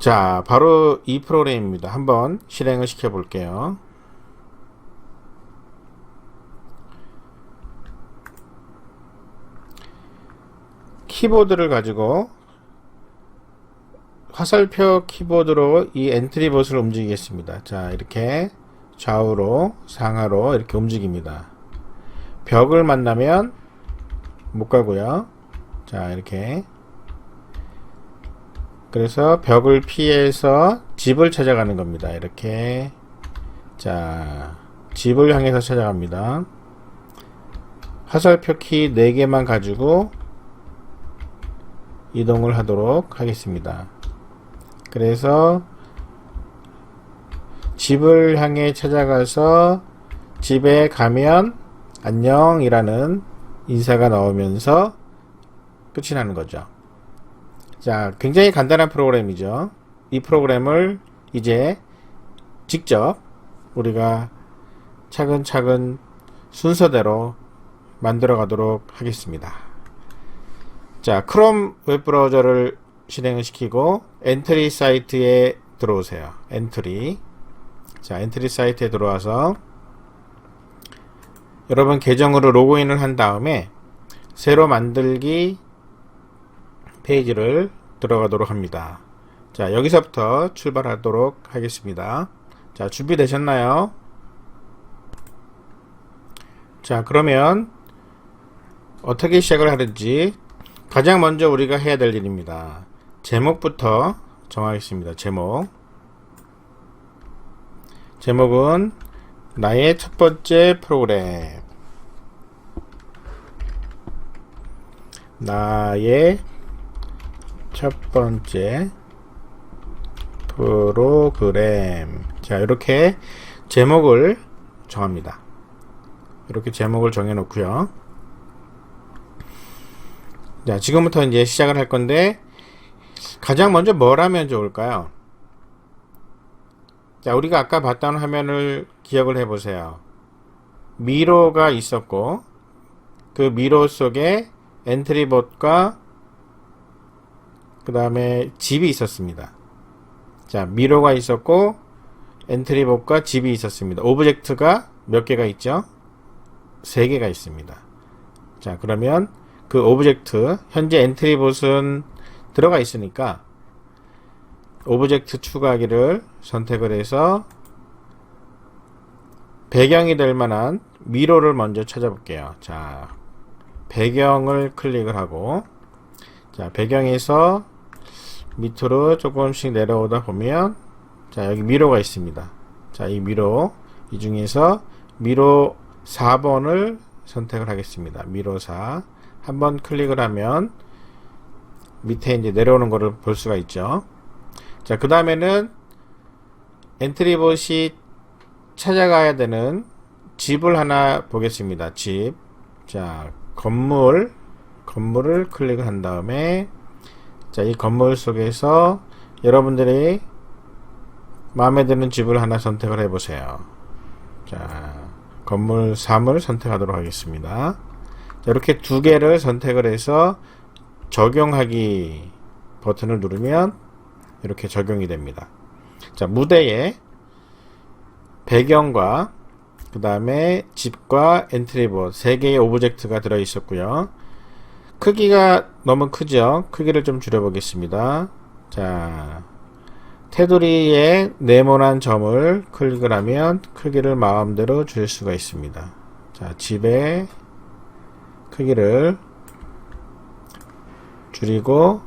자, 바로 이 프로그램입니다. 한번 실행을 시켜 볼게요. 키보드를 가지고 화살표 키보드로 이 엔트리봇을 움직이겠습니다. 자, 이렇게 좌우로 상하로 이렇게 움직입니다. 벽을 만나면 못 가고요. 자, 이렇게 그래서 벽을 피해서 집을 찾아가는 겁니다. 이렇게 자, 집을 향해서 찾아갑니다. 화살표 키 4개만 가지고 이동을 하도록 하겠습니다. 그래서 집을 향해 찾아가서 집에 가면 안녕이라는 인사가 나오면서 끝이 나는 거죠. 자, 굉장히 간단한 프로그램이죠. 이 프로그램을 이제 직접 우리가 차근차근 순서대로 만들어 가도록 하겠습니다. 자, 크롬 웹브라우저를 실행을 시키고 엔트리 사이트에 들어오세요. 엔트리. 자, 엔트리 사이트에 들어와서 여러분 계정으로 로그인을 한 다음에 새로 만들기 페이지를 들어가도록 합니다. 자, 여기서부터 출발하도록 하겠습니다. 자, 준비되셨나요? 자, 그러면 어떻게 시작을 하는지 가장 먼저 우리가 해야 될 일입니다. 제목부터 정하겠습니다. 제목은 나의 첫 번째 프로그램. 나의 첫 번째 프로그램. 자, 이렇게 제목을 정합니다. 이렇게 제목을 정해 놓고요. 자, 지금부터 이제 시작을 할 건데 가장 먼저 뭘 하면 좋을까요? 자, 우리가 아까 봤던 화면을 기억을 해 보세요. 미로가 있었고 그 미로 속에 엔트리봇과 그 다음에 집이 있었습니다. 자, 미로가 있었고 엔트리봇과 집이 있었습니다. 오브젝트가 몇 개가 있죠? 3개가 있습니다. 자, 그러면 그 오브젝트, 현재 엔트리봇은 들어가 있으니까 오브젝트 추가하기를 선택을 해서 배경이 될 만한 미로를 먼저 찾아볼게요. 자, 배경을 클릭을 하고, 자, 배경에서 밑으로 조금씩 내려오다 보면, 자, 여기 미로가 있습니다. 자, 이 미로, 이 중에서 미로 4번을 선택을 하겠습니다. 미로 4. 한번 클릭을 하면 밑에 이제 내려오는 거를 볼 수가 있죠. 자, 그 다음에는 엔트리봇이 찾아가야 되는 집을 하나 보겠습니다. 집. 자, 건물을 클릭을 한 다음에, 자, 이 건물 속에서 여러분들이 마음에 드는 집을 하나 선택을 해 보세요. 자, 건물 3을 선택하도록 하겠습니다. 자, 이렇게 2개를 선택을 해서 적용하기 버튼을 누르면 이렇게 적용이 됩니다. 자, 무대에 배경과 그 다음에 집과 엔트리봇 3개의 오브젝트가 들어 있었고요. 크기가 너무 크죠? 크기를 좀 줄여 보겠습니다. 자, 테두리에 네모난 점을 클릭을 하면 크기를 마음대로 줄일 수가 있습니다. 자, 집의 크기를 줄이고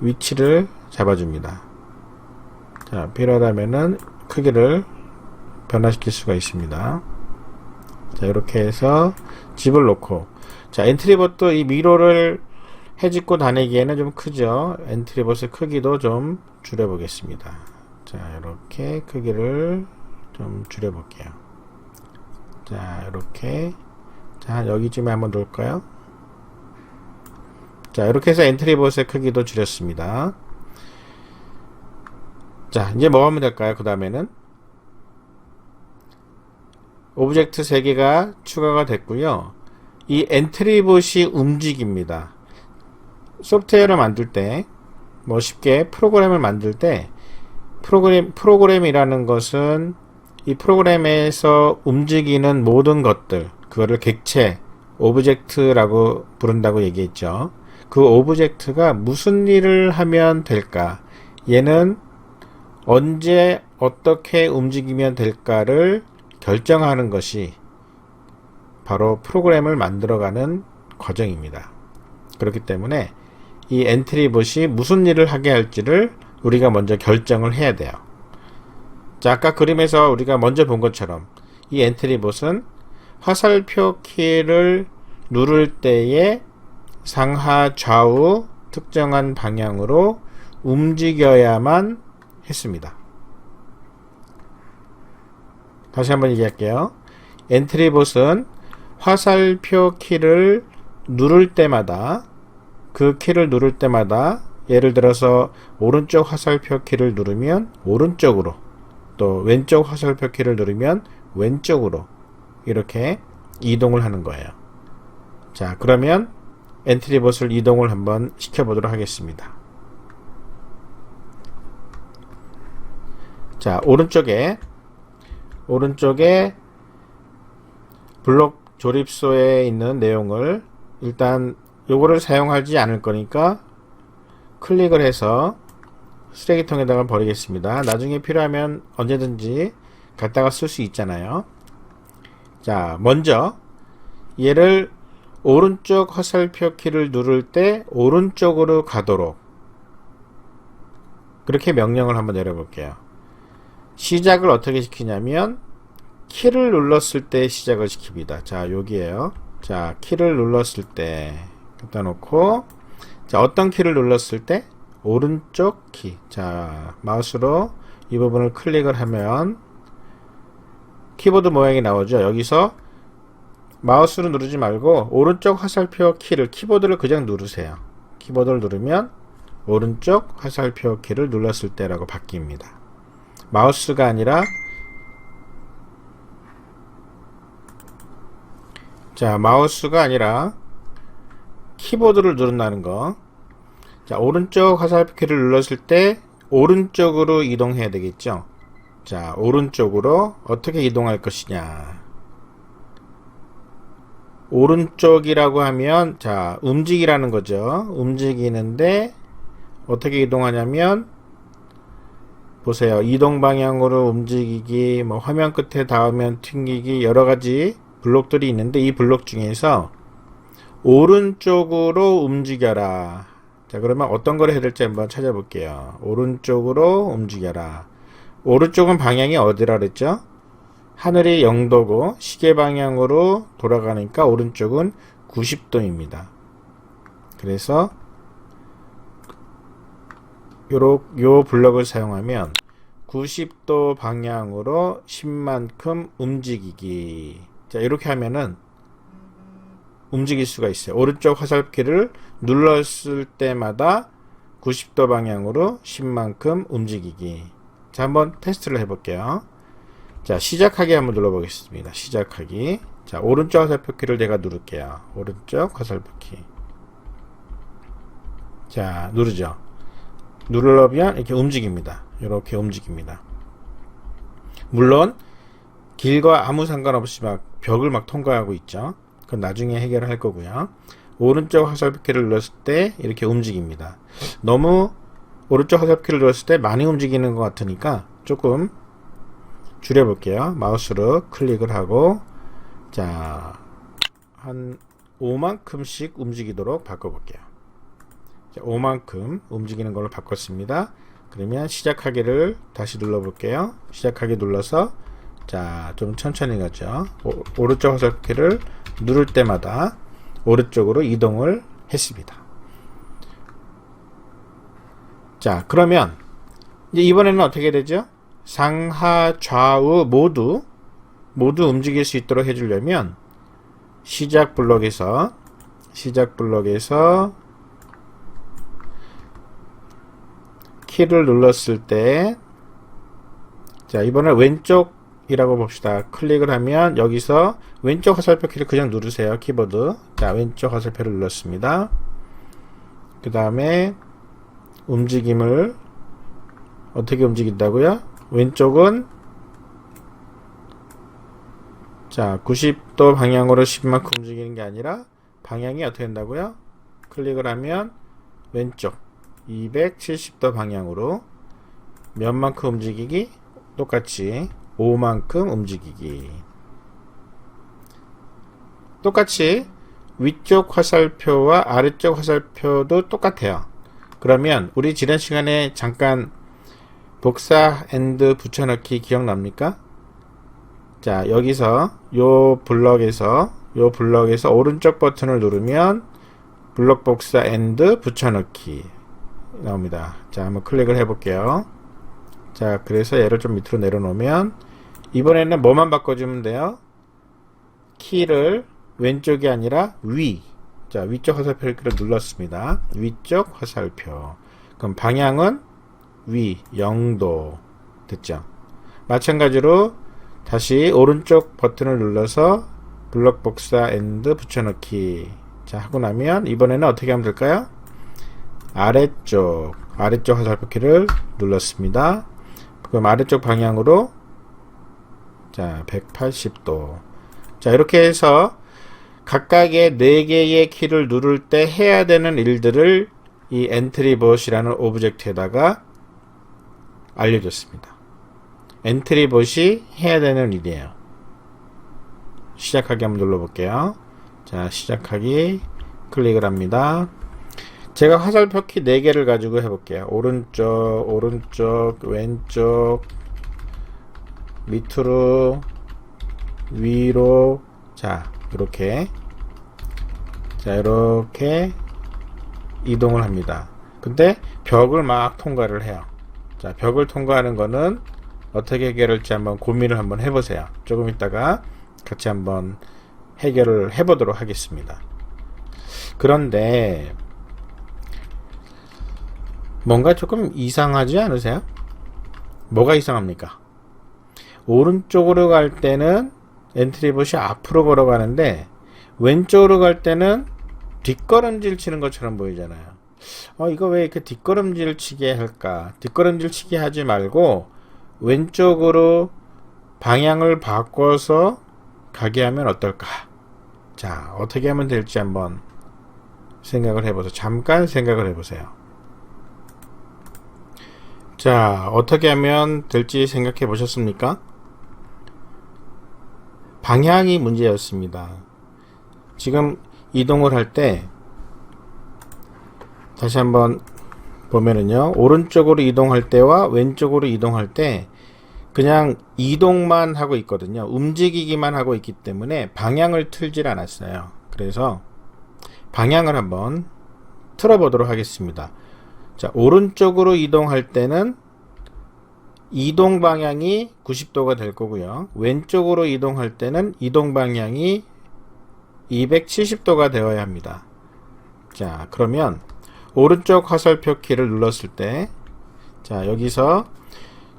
위치를 잡아줍니다. 자, 필요하다면은 크기를 변화시킬 수가 있습니다. 자, 이렇게 해서 집을 놓고, 자, 엔트리봇도 이 미로를 해집고 다니기에는 좀 크죠. 엔트리봇의 크기도 좀 줄여 보겠습니다. 자, 이렇게 크기를 좀 줄여 볼게요. 자, 이렇게, 자, 여기쯤에 한번 놓을까요? 자, 이렇게 해서 엔트리봇의 크기도 줄였습니다. 자, 이제 뭐 하면 될까요? 그 다음에는 오브젝트 3개가 추가가 됐고요. 이 엔트리봇이 움직입니다. 소프트웨어를 만들 때 뭐 쉽게 프로그램을 만들 때 프로그램이라는 것은 이 프로그램에서 움직이는 모든 것들, 그거를 객체, 오브젝트라고 부른다고 얘기했죠. 그 오브젝트가 무슨 일을 하면 될까? 얘는 언제 어떻게 움직이면 될까를 결정하는 것이 바로 프로그램을 만들어가는 과정입니다. 그렇기 때문에 이 엔트리봇이 무슨 일을 하게 할지를 우리가 먼저 결정을 해야 돼요. 자, 아까 그림에서 우리가 먼저 본 것처럼 이 엔트리봇은 화살표 키를 누를 때에 상하 좌우 특정한 방향으로 움직여야만 했습니다. 다시 한번 얘기할게요. 엔트리봇은 화살표 키를 누를 때마다, 그 키를 누를 때마다 예를 들어서 오른쪽 화살표 키를 누르면 오른쪽으로, 또 왼쪽 화살표 키를 누르면 왼쪽으로 이렇게 이동을 하는 거예요. 자, 그러면 엔트리봇을 이동을 한번 시켜보도록 하겠습니다. 자, 오른쪽에 블록 조립소에 있는 내용을 일단 요거를 사용하지 않을 거니까 클릭을 해서 쓰레기통에다가 버리겠습니다. 나중에 필요하면 언제든지 갖다가 쓸 수 있잖아요. 자, 먼저 얘를 오른쪽 화살표 키를 누를 때 오른쪽으로 가도록 그렇게 명령을 한번 내려볼게요. 시작을 어떻게 시키냐면 키를 눌렀을 때 시작을 시킵니다. 자, 여기에요. 자, 키를 눌렀을 때 갖다 놓고, 자, 어떤 키를 눌렀을 때? 오른쪽 키. 자, 마우스로 이 부분을 클릭을 하면 키보드 모양이 나오죠. 여기서 마우스로 누르지 말고 오른쪽 화살표 키를, 키보드를 그냥 누르세요. 키보드를 누르면 오른쪽 화살표 키를 눌렀을 때라고 바뀝니다. 마우스가 아니라, 자, 마우스가 아니라 키보드를 누른다는 거. 자, 오른쪽 화살표 키를 눌렀을 때 오른쪽으로 이동해야 되겠죠. 자, 오른쪽으로 어떻게 이동할 것이냐. 오른쪽이라고 하면, 자, 움직이라는 거죠. 움직이는데 어떻게 이동하냐면, 보세요. 이동 방향으로 움직이기, 뭐 화면 끝에 닿으면 튕기기, 여러 가지 블록들이 있는데 이 블록 중에서 오른쪽으로 움직여라. 자, 그러면 어떤 걸 해야 될지 한번 찾아볼게요. 오른쪽으로 움직여라. 오른쪽은 방향이 어디라 그랬죠? 하늘이 0도고 시계 방향으로 돌아가니까 오른쪽은 90도입니다. 그래서 요 블럭을 사용하면 90도 방향으로 10만큼 움직이기. 자, 이렇게 하면은 움직일 수가 있어요. 오른쪽 화살표키를 눌렀을 때마다 90도 방향으로 10만큼 움직이기. 자, 한번 테스트를 해볼게요. 자, 시작하기 한번 눌러보겠습니다. 시작하기. 자, 오른쪽 화살표키를 내가 누를게요. 오른쪽 화살표키. 자, 누르죠. 누르면 이렇게 움직입니다. 이렇게 움직입니다. 물론 길과 아무 상관없이 막 벽을 막 통과하고 있죠. 그건 나중에 해결을 할 거고요. 오른쪽 화살표키를 눌렀을 때 이렇게 움직입니다. 너무 오른쪽 화살표키를 눌렀을 때 많이 움직이는 것 같으니까 조금 줄여볼게요. 마우스로 클릭을 하고, 자, 한 5만큼씩 움직이도록 바꿔볼게요. 자, 5만큼 움직이는 걸로 바꿨습니다. 그러면 시작하기를 다시 눌러볼게요. 시작하기 눌러서, 자, 좀 천천히 가죠. 오른쪽 화살표키를 누를 때마다 오른쪽으로 이동을 했습니다. 자, 그러면 이제 이번에는 어떻게 되죠? 상하 좌우 모두 움직일 수 있도록 해주려면 시작 블록에서 키를 눌렀을 때, 자, 이번엔 왼쪽이라고 봅시다. 클릭을 하면 여기서 왼쪽 화살표 키를 그냥 누르세요. 키보드. 자, 왼쪽 화살표를 눌렀습니다. 그 다음에 움직임을 어떻게 움직인다고요? 왼쪽은 자 90도 방향으로 10만큼 움직이는 게 아니라 방향이 어떻게 된다고요? 클릭을 하면 왼쪽 270도 방향으로 몇만큼 움직이기? 똑같이 5만큼 움직이기. 똑같이 위쪽 화살표와 아래쪽 화살표도 똑같아요. 그러면 우리 지난 시간에 잠깐 복사 앤드 붙여넣기 기억납니까? 자 여기서 요 블럭에서 오른쪽 버튼을 누르면 블럭 복사 앤드 붙여넣기 나옵니다. 자 한번 클릭을 해 볼게요. 자 그래서 얘를 좀 밑으로 내려놓으면 이번에는 뭐만 바꿔주면 돼요? 키를 왼쪽이 아니라 자 위쪽 화살표를 눌렀습니다. 위쪽 화살표. 그럼 방향은 위 0도 됐죠? 마찬가지로 다시 오른쪽 버튼을 눌러서 블럭 복사 앤드 붙여넣기 자 하고 나면 이번에는 어떻게 하면 될까요? 아래쪽 화살표 키를 눌렀습니다. 그럼 아래쪽 방향으로 자 180도 자 이렇게 해서 각각의 4개의 키를 누를 때 해야 되는 일들을 이 엔트리봇이라는 오브젝트에다가 알려줬습니다. 엔트리봇이 해야 되는 일이에요. 시작하기 한번 눌러볼게요. 자 시작하기 클릭을 합니다. 제가 화살표 키 4개를 가지고 해볼게요. 오른쪽 왼쪽 밑으로 위로 자 이렇게 이동을 합니다. 근데 벽을 막 통과를 해요. 자 벽을 통과하는 거는 어떻게 해결할지 한번 고민을 한번 해보세요. 조금 있다가 같이 한번 해결을 해보도록 하겠습니다. 그런데 뭔가 조금 이상하지 않으세요? 뭐가 이상합니까? 오른쪽으로 갈 때는 엔트리봇이 앞으로 걸어가는데 왼쪽으로 갈 때는 뒷걸음질 치는 것처럼 보이잖아요. 이거 왜 이렇게 뒷걸음질 치게 할까? 뒷걸음질 치게 하지 말고 왼쪽으로 방향을 바꿔서 가게 하면 어떨까? 자, 어떻게 하면 될지 한번 생각을 해보세요. 잠깐 생각을 해보세요. 자, 어떻게 하면 될지 생각해 보셨습니까? 방향이 문제였습니다. 지금 이동을 할 때 다시 한번 보면은요, 오른쪽으로 이동할 때와 왼쪽으로 이동할 때 그냥 이동만 하고 있거든요. 움직이기만 하고 있기 때문에 방향을 틀질 않았어요. 그래서 방향을 한번 틀어보도록 하겠습니다. 자, 오른쪽으로 이동할 때는 이동 방향이 90도가 될 거고요. 왼쪽으로 이동할 때는 이동 방향이 270도가 되어야 합니다. 자, 그러면 오른쪽 화살표 키를 눌렀을 때, 자, 여기서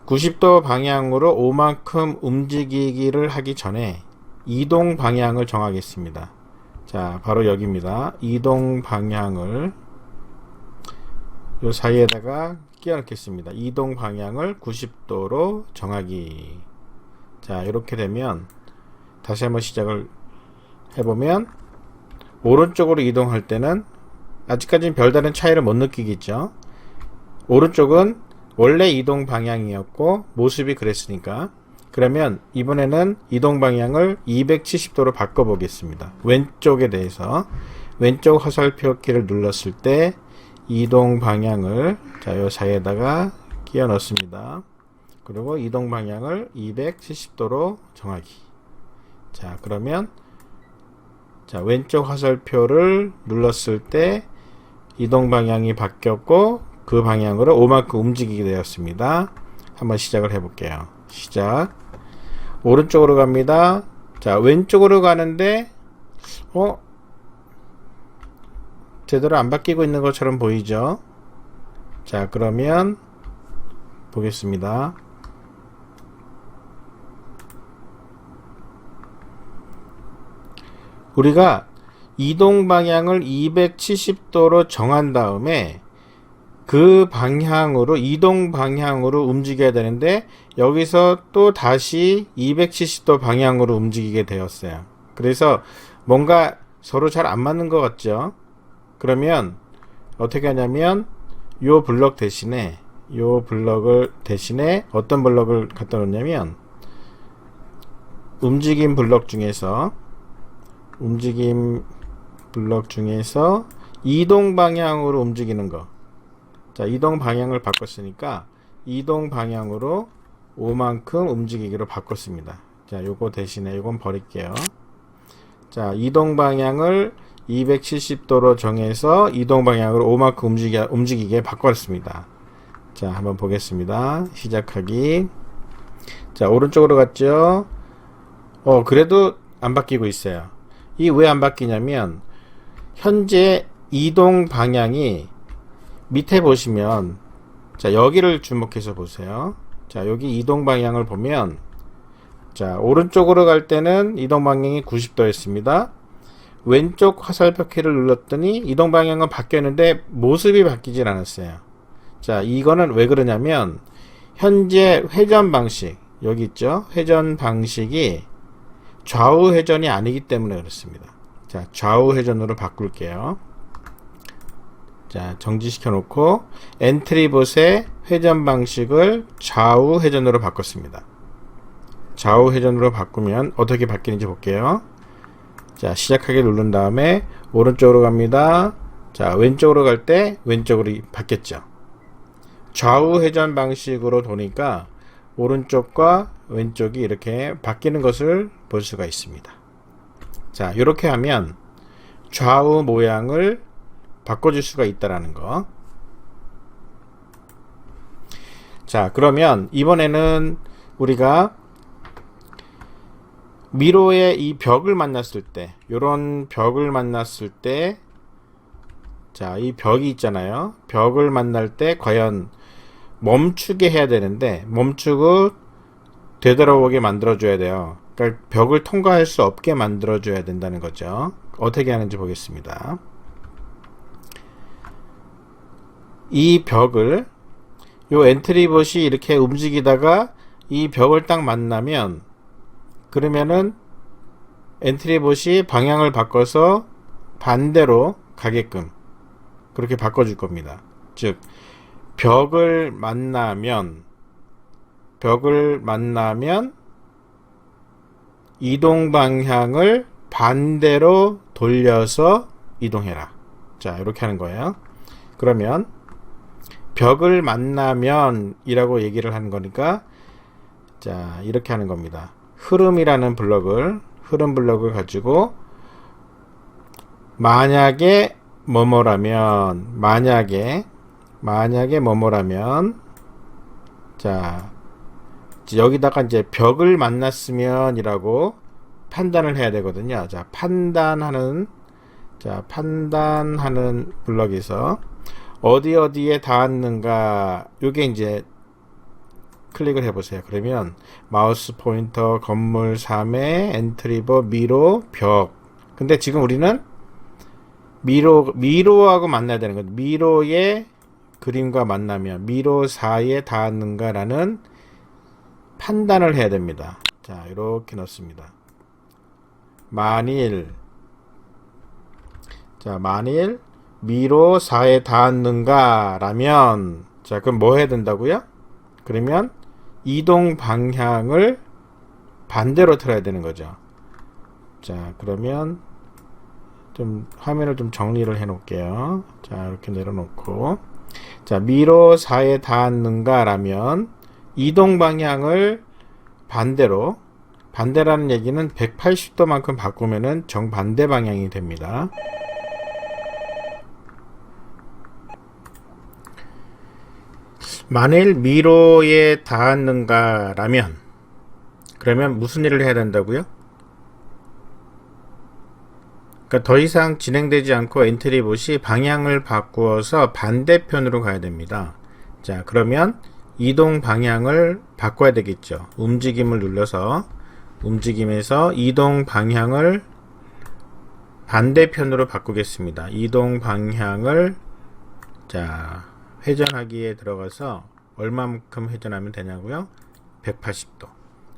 90도 방향으로 5만큼 움직이기를 하기 전에 이동 방향을 정하겠습니다. 자, 바로 여기입니다. 이동 방향을 요 사이에다가 끼워 넣겠습니다. 이동 방향을 90도로 정하기. 자, 이렇게 되면 다시 한번 시작을 해보면 오른쪽으로 이동할 때는 아직까지는 별다른 차이를 못 느끼겠죠. 오른쪽은 원래 이동 방향이었고 모습이 그랬으니까, 그러면 이번에는 이동 방향을 270도로 바꿔 보겠습니다. 왼쪽에 대해서 왼쪽 화살표 키를 눌렀을 때 이동 방향을 자, 요 사이에다가 끼워 넣습니다. 그리고 이동 방향을 270도로 정하기. 자, 그러면 자, 왼쪽 화살표를 눌렀을 때 이동 방향이 바뀌었고 그 방향으로 5만큼 움직이게 되었습니다. 한번 시작을 해볼게요. 시작. 오른쪽으로 갑니다. 자, 왼쪽으로 가는데 제대로 안 바뀌고 있는 것처럼 보이죠? 자, 그러면 보겠습니다. 우리가 이동 방향을 270도로 정한 다음에 그 방향으로, 이동 방향으로 움직여야 되는데 여기서 또 다시 270도 방향으로 움직이게 되었어요. 그래서 뭔가 서로 잘 안 맞는 것 같죠? 그러면 어떻게 하냐면 요 블럭 대신에 어떤 블럭을 갖다 놓냐면 움직임 블럭 중에서 이동 방향으로 움직이는 거. 자, 이동 방향을 바꿨으니까 이동 방향으로 5만큼 움직이기로 바꿨습니다. 자, 요거 대신에 요건 버릴게요. 자, 이동 방향을 270도로 정해서 이동 방향으로 5만큼 움직이게 바꿨습니다. 자, 한번 보겠습니다. 시작하기. 자, 오른쪽으로 갔죠? 그래도 안 바뀌고 있어요. 이 왜 안 바뀌냐면 현재 이동 방향이 밑에 보시면, 자, 여기를 주목해서 보세요. 자, 여기 이동 방향을 보면, 자, 오른쪽으로 갈 때는 이동 방향이 90도였습니다. 왼쪽 화살표 키를 눌렀더니 이동 방향은 바뀌었는데 모습이 바뀌질 않았어요. 자, 이거는 왜 그러냐면 현재 회전 방식, 여기 있죠? 회전 방식이 좌우 회전이 아니기 때문에 그렇습니다. 자, 좌우 회전으로 바꿀게요. 자, 정지시켜 놓고 엔트리봇의 회전 방식을 좌우 회전으로 바꿨습니다. 좌우 회전으로 바꾸면 어떻게 바뀌는지 볼게요. 자, 시작하기 누른 다음에 오른쪽으로 갑니다. 자, 왼쪽으로 갈 때 왼쪽으로 바뀌었죠. 좌우 회전 방식으로 도니까 오른쪽과 왼쪽이 이렇게 바뀌는 것을 볼 수가 있습니다. 자, 이렇게 하면 좌우 모양을 바꿔줄 수가 있다라는 거. 자, 그러면 이번에는 우리가 미로의 이 벽을 만났을 때, 요런 벽을 만났을 때, 자, 이 벽이 있잖아요. 벽을 만날 때 과연 멈추게 해야 되는데 멈추고 되돌아오게 만들어줘야 돼요. 그러니까 벽을 통과할 수 없게 만들어줘야 된다는 거죠. 어떻게 하는지 보겠습니다. 이 벽을, 요 엔트리봇이 이렇게 움직이다가 이 벽을 딱 만나면, 그러면은 엔트리봇이 방향을 바꿔서 반대로 가게끔 그렇게 바꿔줄 겁니다. 즉, 벽을 만나면 이동 방향을 반대로 돌려서 이동해라. 자, 이렇게 하는 거예요. 그러면 벽을 만나면 이라고 얘기를 하는 거니까, 자, 이렇게 하는 겁니다. 흐름 블럭을 가지고 만약에 자, 여기다가 이제 벽을 만났으면 이라고 판단을 해야 되거든요. 자, 판단하는 블럭에서 어디에 닿았는가, 요게 이제 클릭을 해보세요. 그러면 마우스 포인터 건물 3에 엔트리버 미로 벽. 근데 지금 우리는 미로하고 만나야 되는 거죠. 미로의 그림과 만나면 미로 사이에 닿았는가 라는 판단을 해야 됩니다. 자, 이렇게 넣습니다. 만일 미로 사이에 닿았는가 라면, 자, 그럼 뭐 해야 된다고요? 그러면 이동 방향을 반대로 틀어야 되는 거죠. 자, 그러면 좀 화면을 좀 정리를 해 놓을게요. 자, 이렇게 내려놓고, 자, 미로 사이에 닿았는가 라면 이동 방향을 반대라는 얘기는 180도만큼 바꾸면은 정반대 방향이 됩니다. 만일 미로에 닿았는가 라면, 그러면 무슨 일을 해야 된다고요? 그러니까 더 이상 진행되지 않고 엔트리봇이 방향을 바꾸어서 반대편으로 가야 됩니다. 자, 그러면 이동 방향을 바꿔야 되겠죠. 움직임을 눌러서 움직임에서 이동 방향을 반대편으로 바꾸겠습니다. 이동 방향을, 자, 회전하기에 들어가서 얼마만큼 회전하면 되냐고요? 180도.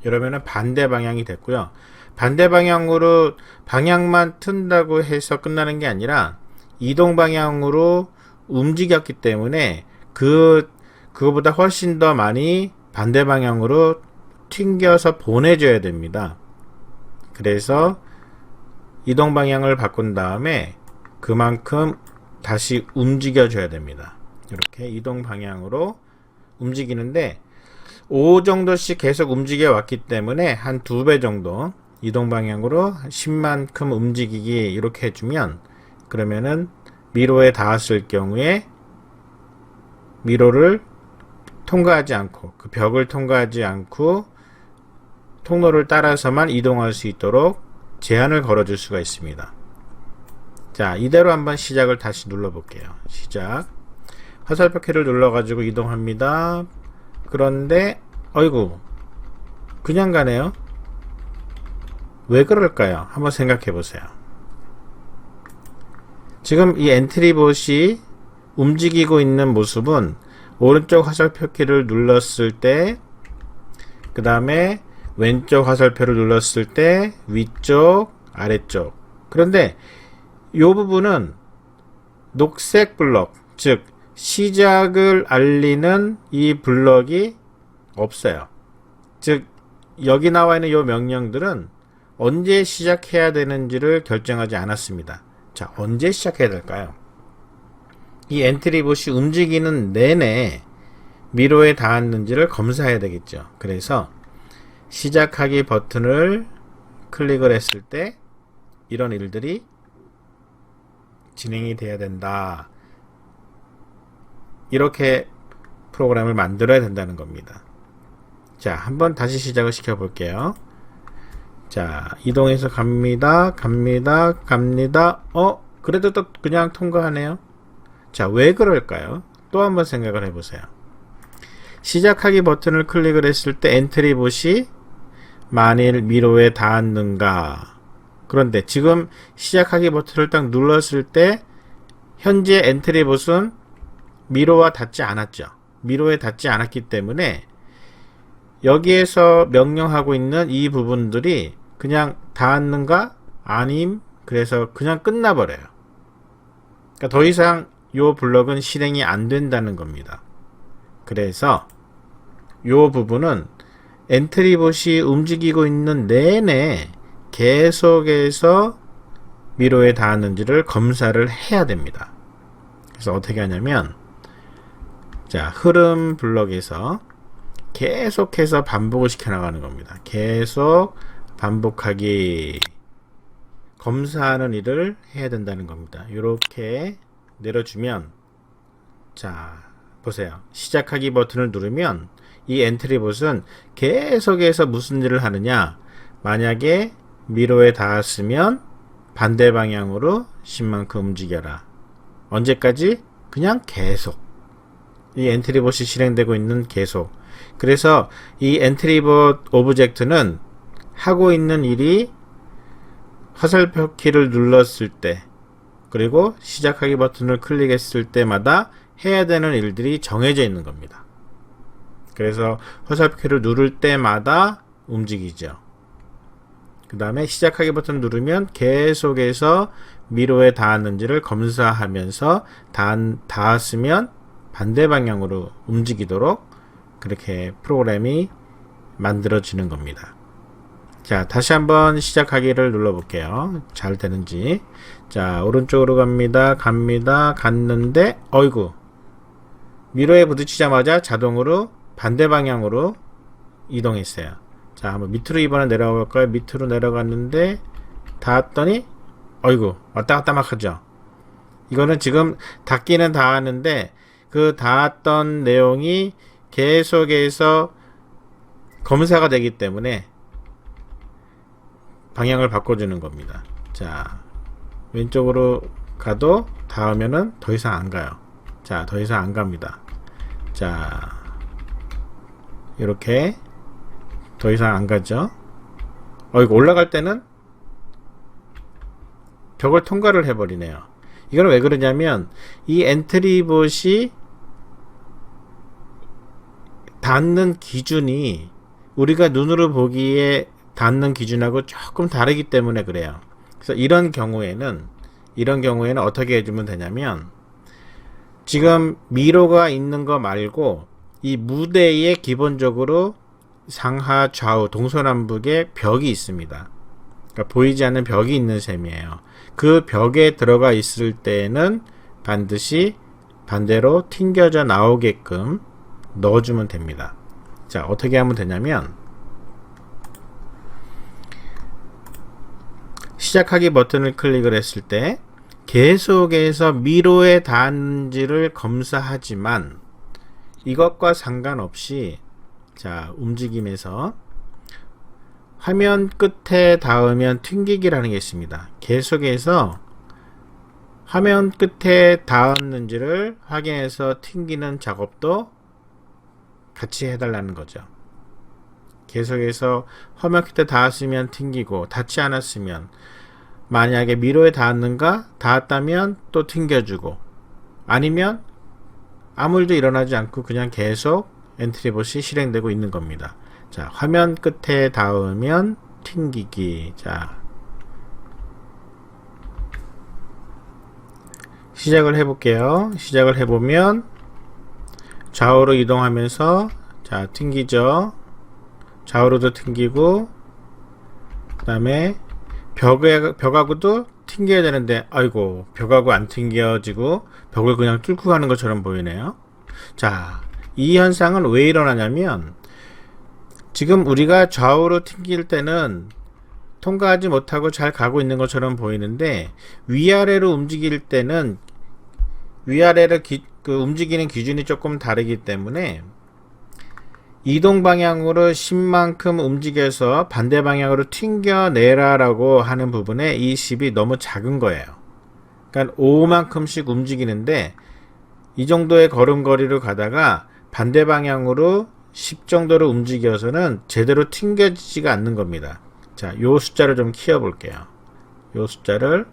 이러면은 반대 방향이 됐고요. 반대 방향으로 방향만 튼다고 해서 끝나는 게 아니라 이동 방향으로 움직였기 때문에 그거보다 훨씬 더 많이 반대 방향으로 튕겨서 보내줘야 됩니다. 그래서 이동 방향을 바꾼 다음에 그만큼 다시 움직여줘야 됩니다. 이렇게 이동 방향으로 움직이는데 5 정도씩 계속 움직여 왔기 때문에 한 2배 정도 이동 방향으로 10만큼 움직이기 이렇게 해주면 그러면은 미로에 닿았을 경우에 미로를 통과하지 않고 그 벽을 통과하지 않고 통로를 따라서만 이동할 수 있도록 제한을 걸어줄 수가 있습니다. 자, 이대로 한번 시작을 다시 눌러볼게요. 시작. 화살표 키를 눌러가지고 이동합니다. 그런데 어이구 그냥 가네요. 왜 그럴까요? 한번 생각해 보세요. 지금 이 엔트리봇이 움직이고 있는 모습은 오른쪽 화살표 키를 눌렀을 때, 그 다음에 왼쪽 화살표를 눌렀을 때 위쪽, 아래쪽. 그런데 이 부분은 녹색 블럭, 즉 시작을 알리는 이 블럭이 없어요. 즉 여기 나와 있는 이 명령들은 언제 시작해야 되는지를 결정하지 않았습니다. 자, 언제 시작해야 될까요? 이 엔트리봇이 움직이는 내내 미로에 닿았는지를 검사해야 되겠죠. 그래서 시작하기 버튼을 클릭을 했을 때 이런 일들이 진행이 돼야 된다. 이렇게 프로그램을 만들어야 된다는 겁니다. 자, 한번 다시 시작을 시켜 볼게요. 자, 이동해서 갑니다. 그래도 또 그냥 통과하네요. 자, 왜 그럴까요? 또 한번 생각을 해보세요. 시작하기 버튼을 클릭을 했을 때 엔트리봇이 만일 미로에 닿았는가? 그런데 지금 시작하기 버튼을 딱 눌렀을 때 현재 엔트리봇은 미로와 닿지 않았죠. 미로에 닿지 않았기 때문에 여기에서 명령하고 있는 이 부분들이 그냥 닿았는가? 아님. 그래서 그냥 끝나버려요. 그러니까 더 이상 이 블럭은 실행이 안 된다는 겁니다. 그래서 이 부분은 엔트리봇이 움직이고 있는 내내 계속해서 미로에 닿았는지를 검사를 해야 됩니다. 그래서 어떻게 하냐면, 자, 흐름 블럭에서 계속해서 반복을 시켜 나가는 겁니다. 계속 반복하기, 검사하는 일을 해야 된다는 겁니다. 이렇게 내려주면, 자, 보세요. 시작하기 버튼을 누르면 이 엔트리봇은 계속해서 무슨 일을 하느냐, 만약에 미로에 닿았으면 반대 방향으로 10만큼 움직여라. 언제까지? 그냥 계속. 이 엔트리봇이 실행되고 있는 계속. 그래서 이 엔트리봇 오브젝트는 하고 있는 일이 화살표 키를 눌렀을 때, 그리고 시작하기 버튼을 클릭했을 때마다 해야 되는 일들이 정해져 있는 겁니다. 그래서 화살표 키를 누를 때마다 움직이죠. 그 다음에 시작하기 버튼 누르면 계속해서 미로에 닿았는지를 검사하면서 닿았으면 반대 방향으로 움직이도록 그렇게 프로그램이 만들어지는 겁니다. 자, 다시 한번 시작하기를 눌러볼게요. 잘 되는지. 자, 오른쪽으로 갔는데 어이구, 미로에 부딪히자마자 자동으로 반대 방향으로 이동했어요. 자, 한번 밑으로 이번에 내려갈까요? 밑으로 내려갔는데 닿았더니 어이구, 왔다 갔다 막 하죠. 이거는 지금 닿기는 닿았는데 그 닿았던 내용이 계속해서 검사가 되기 때문에 방향을 바꿔주는 겁니다. 자, 왼쪽으로 가도 닿으면은 더 이상 안 가요. 자, 더 이상 안 갑니다. 자, 이렇게 더 이상 안 가죠. 이거 올라갈 때는 벽을 통과를 해버리네요. 이건 왜 그러냐면 이 엔트리봇이 닿는 기준이 우리가 눈으로 보기에 닿는 기준하고 조금 다르기 때문에 그래요. 그래서 이런 경우에는 어떻게 해주면 되냐면, 지금 미로가 있는 거 말고 이 무대에 기본적으로 상하 좌우 동서남북에 벽이 있습니다. 그러니까 보이지 않는 벽이 있는 셈이에요. 그 벽에 들어가 있을 때는 반드시 반대로 튕겨져 나오게끔 넣어주면 됩니다. 자, 어떻게 하면 되냐면, 시작하기 버튼을 클릭을 했을 때 계속해서 미로에 닿은지를 검사하지만, 이것과 상관없이 자, 움직임에서 화면 끝에 닿으면 튕기기라는 게 있습니다. 계속해서 화면 끝에 닿았는지를 확인해서 튕기는 작업도 같이 해달라는 거죠. 계속해서 화면 끝에 닿았으면 튕기고, 닿지 않았으면, 만약에 미로에 닿았는가? 닿았다면 또 튕겨주고, 아니면 아무 일도 일어나지 않고 그냥 계속 엔트리봇이 실행되고 있는 겁니다. 자, 화면 끝에 닿으면 튕기기. 자, 시작을 해볼게요. 시작을 해보면 좌우로 이동하면서, 자, 튕기죠. 좌우로도 튕기고, 그 다음에 벽하고도 튕겨야 되는데, 아이고, 벽하고 안 튕겨지고 벽을 그냥 뚫고 가는 것처럼 보이네요. 자, 이 현상은 왜 일어나냐면, 지금 우리가 좌우로 튕길 때는 통과하지 못하고 잘 가고 있는 것처럼 보이는데, 위아래로 움직일 때는 위아래로 움직이는 기준이 조금 다르기 때문에 이동 방향으로 10만큼 움직여서 반대 방향으로 튕겨내라라고 하는 부분에 이 10이 너무 작은 거예요. 그러니까 5만큼씩 움직이는데, 이 정도의 걸음걸이로 가다가 반대 방향으로 10 정도로 움직여서는 제대로 튕겨지지가 않는 겁니다. 자, 요 숫자를 좀 키워볼게요. 요 숫자를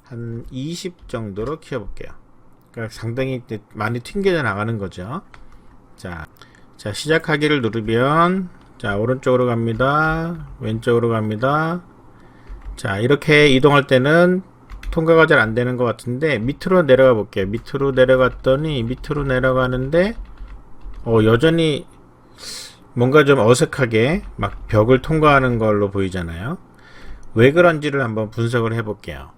한 20 정도로 키워볼게요. 그러니까 상당히 많이 튕겨져 나가는 거죠. 자, 시작하기를 누르면, 자, 오른쪽으로 갑니다. 왼쪽으로 갑니다. 자, 이렇게 이동할 때는 통과가 잘 안 되는 것 같은데, 밑으로 내려가 볼게요. 밑으로 내려갔더니, 밑으로 내려가는데, 여전히 뭔가 좀 어색하게 막 벽을 통과하는 걸로 보이잖아요. 왜 그런지를 한번 분석을 해 볼게요.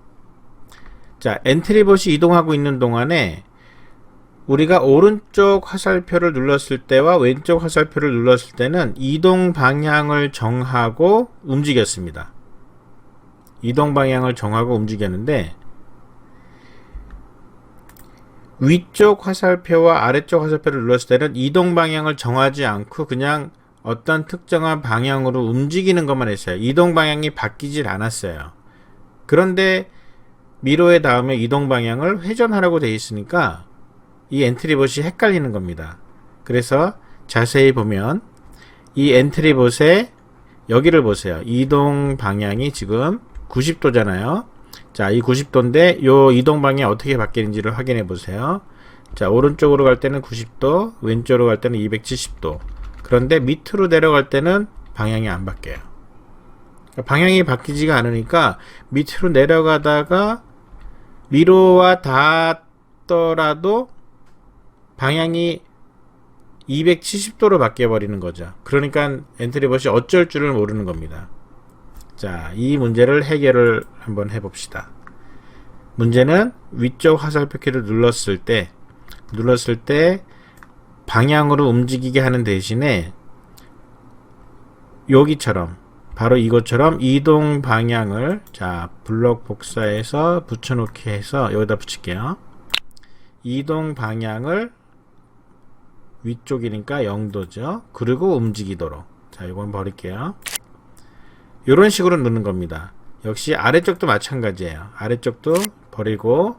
자, 엔트리봇이 이동하고 있는 동안에 우리가 오른쪽 화살표를 눌렀을 때와 왼쪽 화살표를 눌렀을 때는 이동 방향을 정하고 움직였습니다. 이동 방향을 정하고 움직였는데, 위쪽 화살표와 아래쪽 화살표를 눌렀을 때는 이동 방향을 정하지 않고 그냥 어떤 특정한 방향으로 움직이는 것만 했어요. 이동 방향이 바뀌질 않았어요. 그런데 미로에 닿으면 이동 방향을 회전하라고 되어 있으니까 이 엔트리봇이 헷갈리는 겁니다. 그래서 자세히 보면 이 엔트리봇의 여기를 보세요. 이동 방향이 지금 90도잖아요. 자, 이 90도인데 요 이동 방향이 어떻게 바뀌는지를 확인해 보세요. 자, 오른쪽으로 갈 때는 90도, 왼쪽으로 갈 때는 270도. 그런데 밑으로 내려갈 때는 방향이 안 바뀌어요. 그러니까 방향이 바뀌지가 않으니까 밑으로 내려가다가 미로와 닿았더라도 방향이 270도로 바뀌어 버리는 거죠. 그러니까 엔트리봇이 어쩔 줄을 모르는 겁니다. 자, 이 문제를 해결을 한번 해봅시다. 문제는 위쪽 화살표 키를 눌렀을 때 방향으로 움직이게 하는 대신에 여기처럼, 바로 이것처럼 이동 방향을, 자, 블록 복사해서 붙여놓기 해서 여기다 붙일게요. 이동 방향을 위쪽이니까 0도죠. 그리고 움직이도록. 자, 이건 버릴게요. 이런 식으로 넣는 겁니다. 역시 아래쪽도 마찬가지예요. 아래쪽도 버리고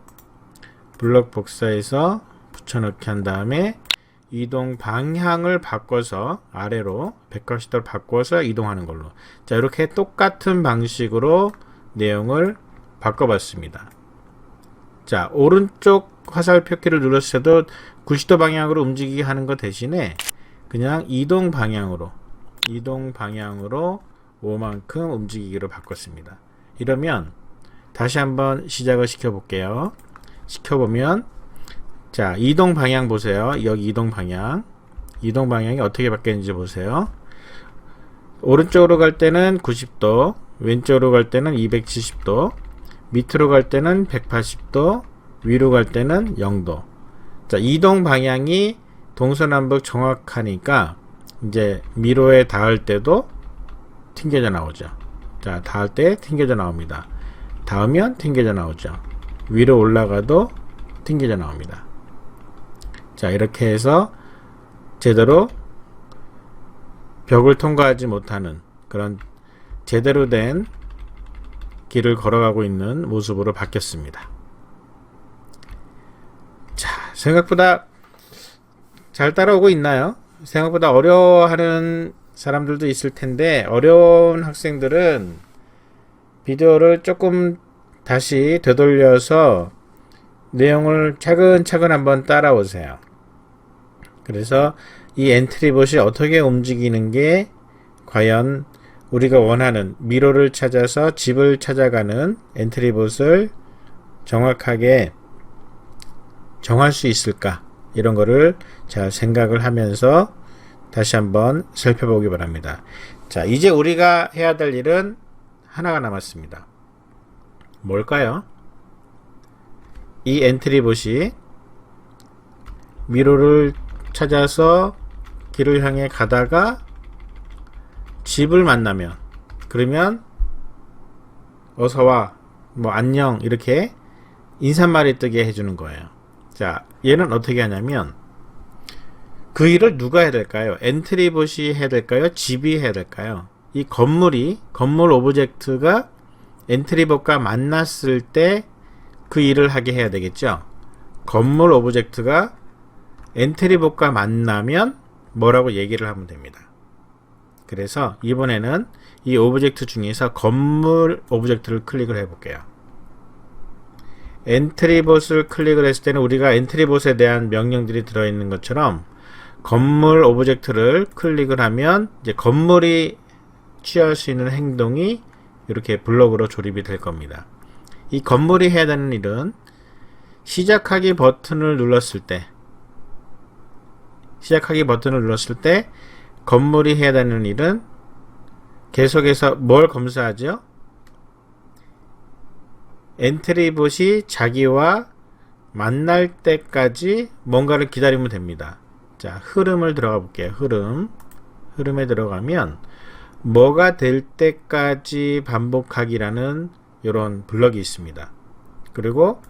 블록 복사해서 붙여넣기 한 다음에 이동 방향을 바꿔서 아래로 180도를 바꿔서 이동하는 걸로. 자, 이렇게 똑같은 방식으로 내용을 바꿔봤습니다. 자, 오른쪽 화살표 키를 눌렀을 때도 90도 방향으로 움직이게 하는 것 대신에 그냥 이동 방향으로 5만큼 움직이기로 바꿨습니다. 이러면 다시 한번 시작을 시켜 볼게요. 시켜보면 자, 이동 방향 보세요. 여기 이동 방향이 어떻게 바뀌었는지 보세요. 오른쪽으로 갈 때는 90도, 왼쪽으로 갈 때는 270도, 밑으로 갈 때는 180도, 위로 갈 때는 0도. 자, 이동 방향이 동서남북 정확하니까 이제 미로에 닿을 때도 튕겨져 나오죠. 자, 닿을 때 튕겨져 나옵니다. 닿으면 튕겨져 나오죠. 위로 올라가도 튕겨져 나옵니다. 자, 이렇게 해서 제대로 벽을 통과하지 못하는 그런 제대로 된 길을 걸어가고 있는 모습으로 바뀌었습니다. 자, 생각보다 잘 따라오고 있나요? 생각보다 어려워하는 사람들도 있을 텐데, 어려운 학생들은 비디오를 조금 다시 되돌려서 내용을 차근차근 한번 따라오세요. 그래서 이 엔트리봇이 어떻게 움직이는 게 과연 우리가 원하는 미로를 찾아서 집을 찾아가는 엔트리봇을 정확하게 정할 수 있을까, 이런 거를 잘 생각을 하면서 다시 한번 살펴보기 바랍니다. 자, 이제 우리가 해야 될 일은 하나가 남았습니다. 뭘까요? 이 엔트리봇이 미로를 찾아서 길을 향해 가다가 집을 만나면, 그러면 어서와, 뭐 안녕, 이렇게 인사말이 뜨게 해주는 거예요. 자, 얘는 어떻게 하냐면 그 일을 누가 해야 될까요? 엔트리봇이 해야 될까요? 집이 해야 될까요? 이 건물 오브젝트가 엔트리봇과 만났을 때 그 일을 하게 해야 되겠죠. 건물 오브젝트가 엔트리봇과 만나면 뭐라고 얘기를 하면 됩니다. 그래서 이번에는 이 오브젝트 중에서 건물 오브젝트를 클릭을 해 볼게요. 엔트리봇을 클릭을 했을 때는 우리가 엔트리봇에 대한 명령들이 들어있는 것처럼 건물 오브젝트를 클릭을 하면 이제 건물이 취할 수 있는 행동이 이렇게 블록으로 조립이 될 겁니다. 이 건물이 해야 되는 일은 시작하기 버튼을 눌렀을 때 건물이 해야 되는 일은 계속해서 뭘 검사하죠? 엔트리봇이 자기와 만날 때까지 뭔가를 기다리면 됩니다. 자, 흐름을 들어가 볼게요. 흐름에 들어가면 뭐가 될 때까지 반복하기라는 이런 블럭이 있습니다. 그리고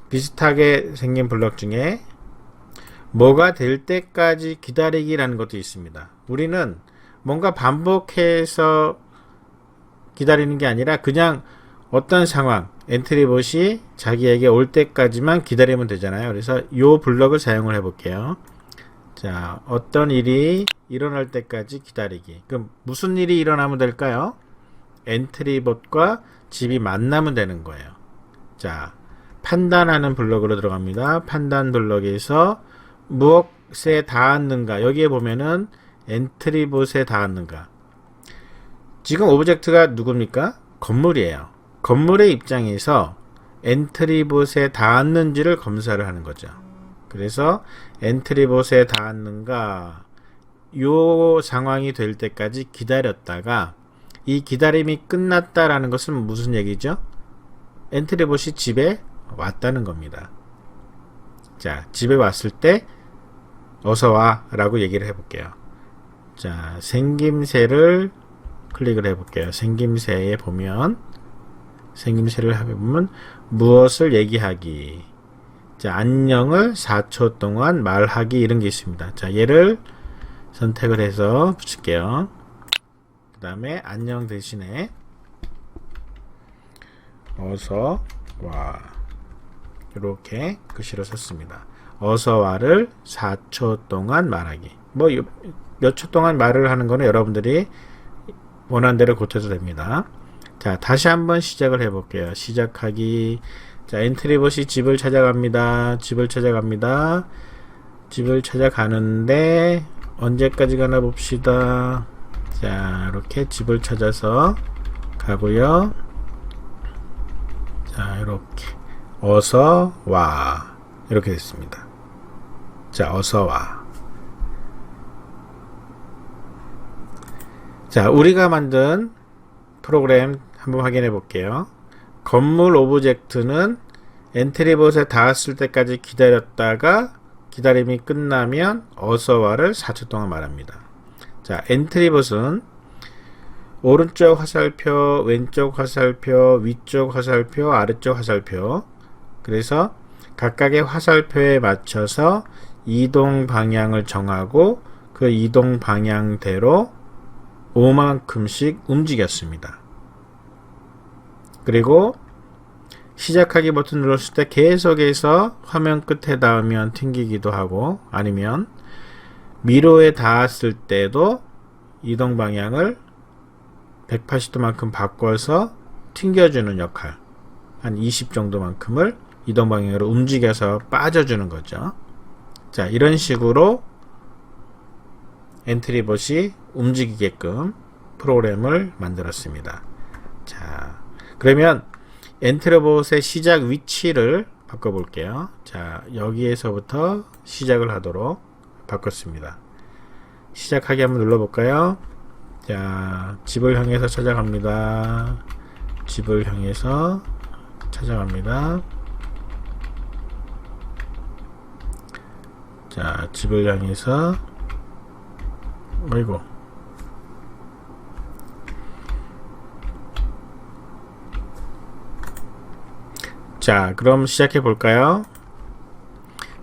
비슷하게 생긴 블럭 중에 뭐가 될 때까지 기다리기라는 것도 있습니다. 우리는 뭔가 반복해서 기다리는 게 아니라 그냥 어떤 상황, 엔트리봇이 자기에게 올 때까지만 기다리면 되잖아요. 그래서 이 블럭을 사용을 해 볼게요. 자, 어떤 일이 일어날 때까지 기다리기. 그럼 무슨 일이 일어나면 될까요? 엔트리봇과 집이 만나면 되는 거예요. 자, 판단하는 블럭으로 들어갑니다. 판단 블럭에서 무엇에 닿았는가, 여기에 보면은 엔트리봇에 닿았는가. 지금 오브젝트가 누굽니까? 건물이에요. 건물의 입장에서 엔트리봇에 닿았는지를 검사를 하는 거죠. 그래서 엔트리봇에 닿았는가, 요 상황이 될 때까지 기다렸다가 이 기다림이 끝났다라는 것은 무슨 얘기죠? 엔트리봇이 집에 왔다는 겁니다. 자, 집에 왔을 때 어서와 라고 얘기를 해볼게요. 자, 생김새를 클릭을 해볼게요. 생김새에 보면, 생김새를 해보면 무엇을 얘기하기, 자, 안녕을 4초 동안 말하기, 이런 게 있습니다. 자, 얘를 선택을 해서 붙일게요. 그 다음에 안녕 대신에 어서 와, 이렇게 글씨로 썼습니다. 어서와를 4초 동안 말하기. 뭐 몇 초 동안 말을 하는 거는 여러분들이 원하는 대로 고쳐도 됩니다. 자, 다시 한번 시작을 해 볼게요. 시작하기. 자, 엔트리봇이 집을 찾아갑니다. 집을 찾아가는데 언제까지 가나 봅시다. 자, 이렇게 집을 찾아서 가고요. 자, 이렇게 어서 와 이렇게 됐습니다. 자, 어서 와. 자, 우리가 만든 프로그램 한번 확인해 볼게요. 건물 오브젝트는 엔트리봇에 닿았을 때까지 기다렸다가 기다림이 끝나면 어서와를 4초 동안 말합니다. 자, 엔트리봇은 오른쪽 화살표, 왼쪽 화살표, 위쪽 화살표, 아래쪽 화살표. 그래서 각각의 화살표에 맞춰서 이동 방향을 정하고 그 이동 방향대로 5만큼씩 움직였습니다. 그리고 시작하기 버튼 눌렀을 때 계속해서 화면 끝에 닿으면 튕기기도 하고 아니면 미로에 닿았을 때도 이동 방향을 180도만큼 바꿔서 튕겨주는 역할, 한 20 정도만큼을 이동 방향으로 움직여서 빠져주는 거죠. 자, 이런 식으로 엔트리봇이 움직이게끔 프로그램을 만들었습니다. 자, 그러면 엔트리봇의 시작 위치를 바꿔볼게요. 자, 여기에서부터 시작을 하도록 바꿨습니다. 시작하기 한번 눌러볼까요? 자, 집을 향해서 찾아갑니다. 집을 향해서 찾아갑니다. 자, 집을 향해서 어이구. 자, 그럼 시작해 볼까요?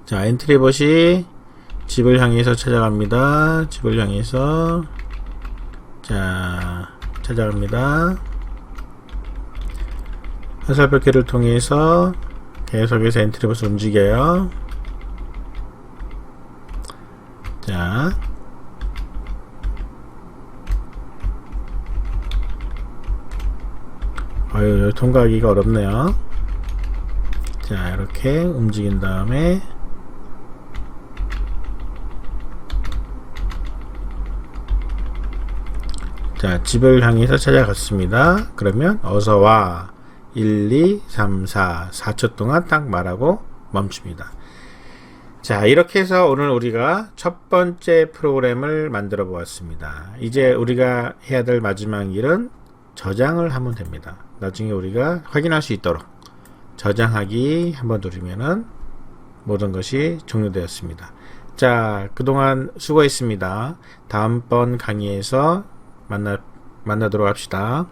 자, 엔트리봇이 집을 향해서 찾아갑니다. 집을 향해서 자, 찾아갑니다. 화살표키를 통해서 계속해서 엔트리봇을 움직여요. 자, 여기 통과하기가 어렵네요. 자, 이렇게 움직인 다음에 자, 집을 향해서 찾아갔습니다. 그러면 어서와 1, 2, 3, 4 4초 동안 딱 말하고 멈춥니다. 자, 이렇게 해서 오늘 우리가 첫 번째 프로그램을 만들어 보았습니다. 이제 우리가 해야 될 마지막 일은 저장을 하면 됩니다. 나중에 우리가 확인할 수 있도록 저장하기 한번 누르면은 모든 것이 종료되었습니다. 자, 그동안 수고했습니다. 다음번 강의에서 만나도록 합시다.